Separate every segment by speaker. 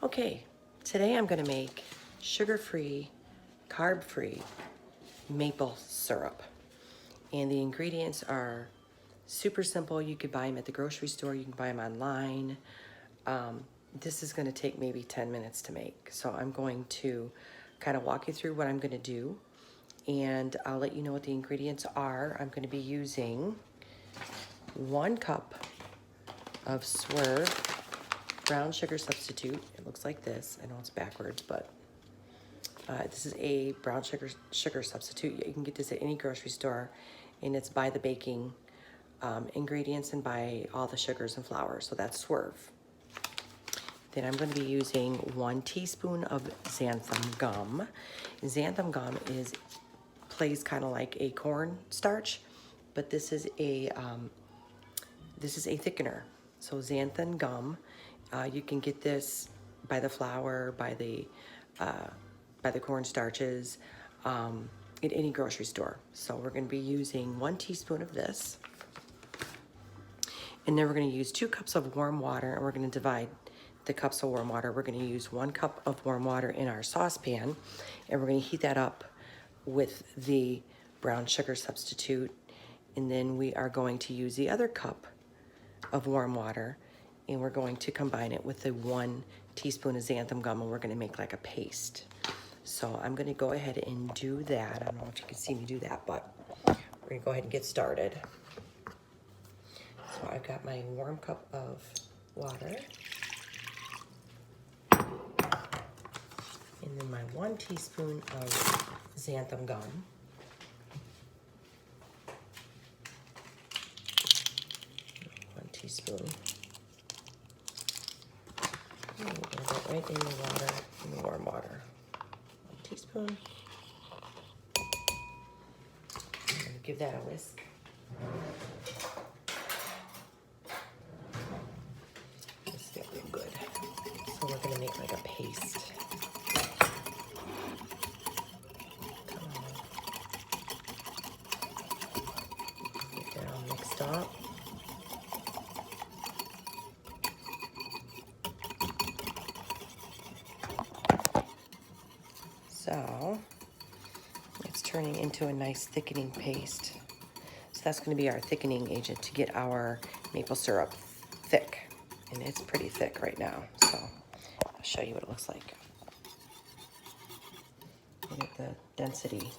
Speaker 1: Okay, today I'm going to make sugar-free, carb-free maple syrup. And the ingredients are super simple. You could buy them at the grocery store. You can buy them online. This is going to take maybe 10 minutes to make. So I'm going to kind of walk you through what I'm going to do. And I'll let you know what the ingredients are. I'm going to be using 1 cup of Swerve brown sugar substitute. It looks like this. I know it's backwards, but this is a brown sugar substitute. You can get this at any grocery store, and it's by the baking ingredients and by all the sugars and flours. So that's Swerve. Then I'm going to be using 1 teaspoon of xanthan gum. Xanthan gum plays kind of like a cornstarch, but this is a thickener. So xanthan gum, you can get this by the flour, by the cornstarches, at any grocery store. So we're going to be using 1 teaspoon of this, and then we're going to use 2 cups of warm water, and we're going to divide the cups of warm water. We're going to use 1 cup of warm water in our saucepan, and we're going to heat that up with the brown sugar substitute, and then we are going to use the other cup of warm water, and we're going to combine it with the 1 teaspoon of xanthan gum, and we're going to make like a paste. So I'm going to go ahead and do that. I don't know if you can see me do that, but we're going to go ahead and get started. So I've got my warm cup of water, and then my 1 teaspoon of xanthan gum. 1 teaspoon. And we'll add that right in the water, in the warm water. 1 teaspoon. And give that a whisk. Whisk it real good. So we're going to make like a paste. Get that all mixed up. So it's turning into a nice thickening paste. So that's going to be our thickening agent to get our maple syrup thick. And it's pretty thick right now. So I'll show you what it looks like. Look at the density.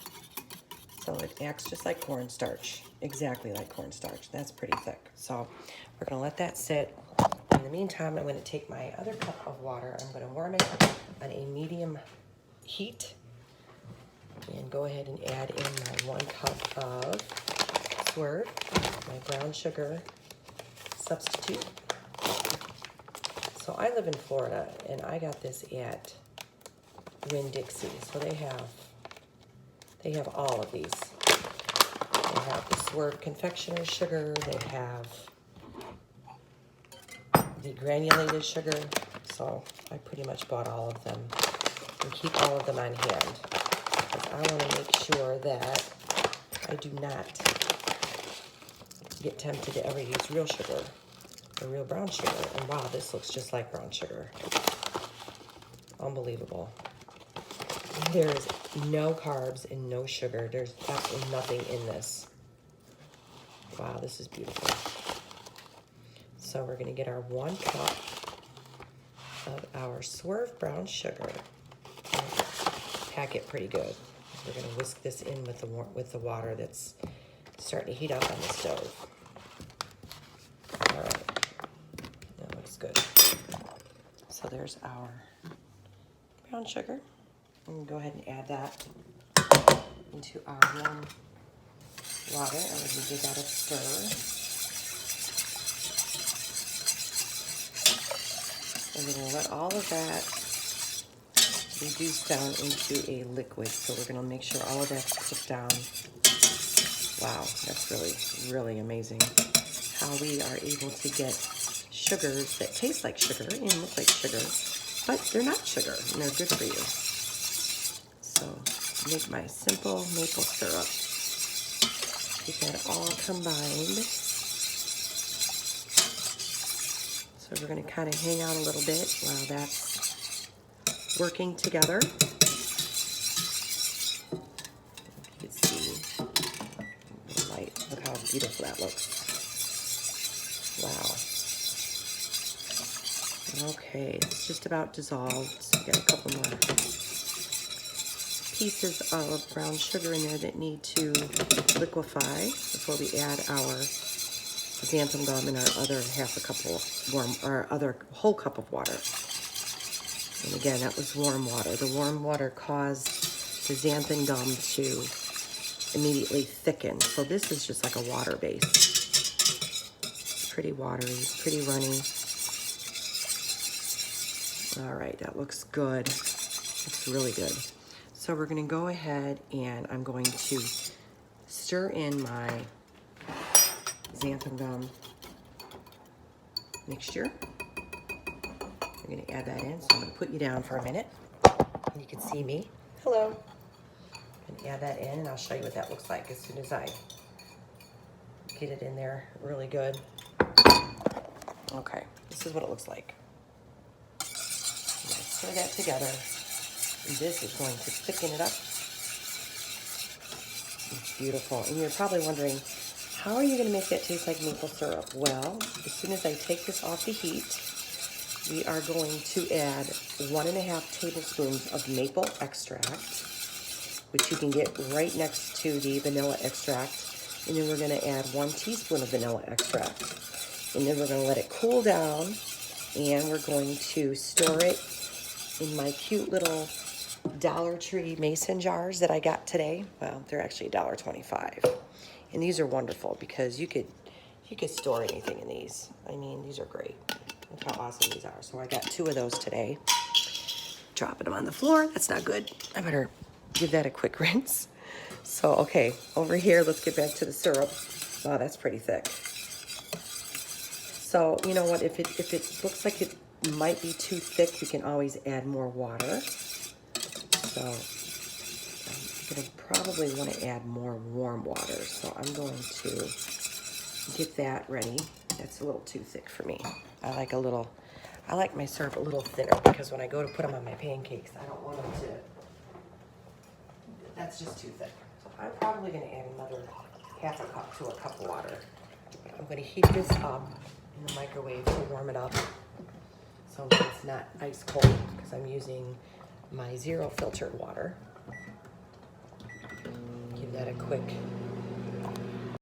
Speaker 1: So it acts just like cornstarch, exactly like cornstarch. That's pretty thick. So we're going to let that sit. In the meantime, I'm going to take my other cup of water. I'm going to warm it on a medium heat, and go ahead and add in my 1 cup of Swerve, my brown sugar substitute. So I live in Florida, and I got this at Winn-Dixie. So they have all of these. They have the Swerve confectioner's sugar. They have the granulated sugar. So I pretty much bought all of them and keep all of them on hand, because I want to make sure that I do not get tempted to ever use real sugar or real brown sugar. And wow, this looks just like brown sugar. Unbelievable. There's no carbs and no sugar. There's absolutely nothing in this. Wow, this is beautiful. So we're going to get our 1 cup of our Swerve brown sugar. Pack it pretty good. We're going to whisk this in with the water that's starting to heat up on the stove. All right, that looks good. So there's our brown sugar. I'm going to go ahead and add that into our warm water, and we're going to give that a stir. And we're going to let all of that reduce down into a liquid. So we're going to make sure all of that's cooked down. Wow, that's really, really amazing how we are able to get sugars that taste like sugar and look like sugar, but they're not sugar, and they're good for you. So make my simple maple syrup. Get that all combined. So we're going to kind of hang out a little bit while that's working together. You can see the light. Look how beautiful that looks. Wow. Okay, it's just about dissolved. So we got a couple more pieces of brown sugar in there that need to liquefy before we add our xanthan gum and our other other whole cup of water. And again, that was warm water. The warm water caused the xanthan gum to immediately thicken. So this is just like a water base. It's pretty watery, pretty runny. All right, that looks good. Looks really good. So we're gonna go ahead and I'm going to stir in my xanthan gum mixture. I'm gonna add that in, so I'm gonna put you down for a minute. And you can see me. Hello. I'm gonna add that in and I'll show you what that looks like as soon as I get it in there really good. Okay, this is what it looks like. I'm gonna stir that together. And this is going to thicken it up. It's beautiful. And you're probably wondering, how are you going to make that taste like maple syrup? Well, as soon as I take this off the heat, we are going to add 1.5 tablespoons of maple extract, which you can get right next to the vanilla extract. And then we're going to add 1 teaspoon of vanilla extract. And then we're going to let it cool down, and we're going to store it in my cute little Dollar Tree mason jars that I got today. Well, they're actually $1.25. And these are wonderful because you could store anything in these. I mean, these are great. Look how awesome these are. So I got 2 of those today. Dropping them on the floor. That's not good. I better give that a quick rinse. So, okay, over here, let's get back to the syrup. Wow, that's pretty thick. So, you know what? If it looks like it might be too thick, we can always add more water. So I'm going to probably want to add more warm water. So I'm going to get that ready. That's a little too thick for me. I like my syrup a little thinner because when I go to put them on my pancakes, I don't want them to, that's just too thick. So I'm probably going to add another 1/2 cup to a cup of water. I'm going to heat this up in the microwave to warm it up so that it's not ice cold because I'm using my 0 filtered water. Give that a quick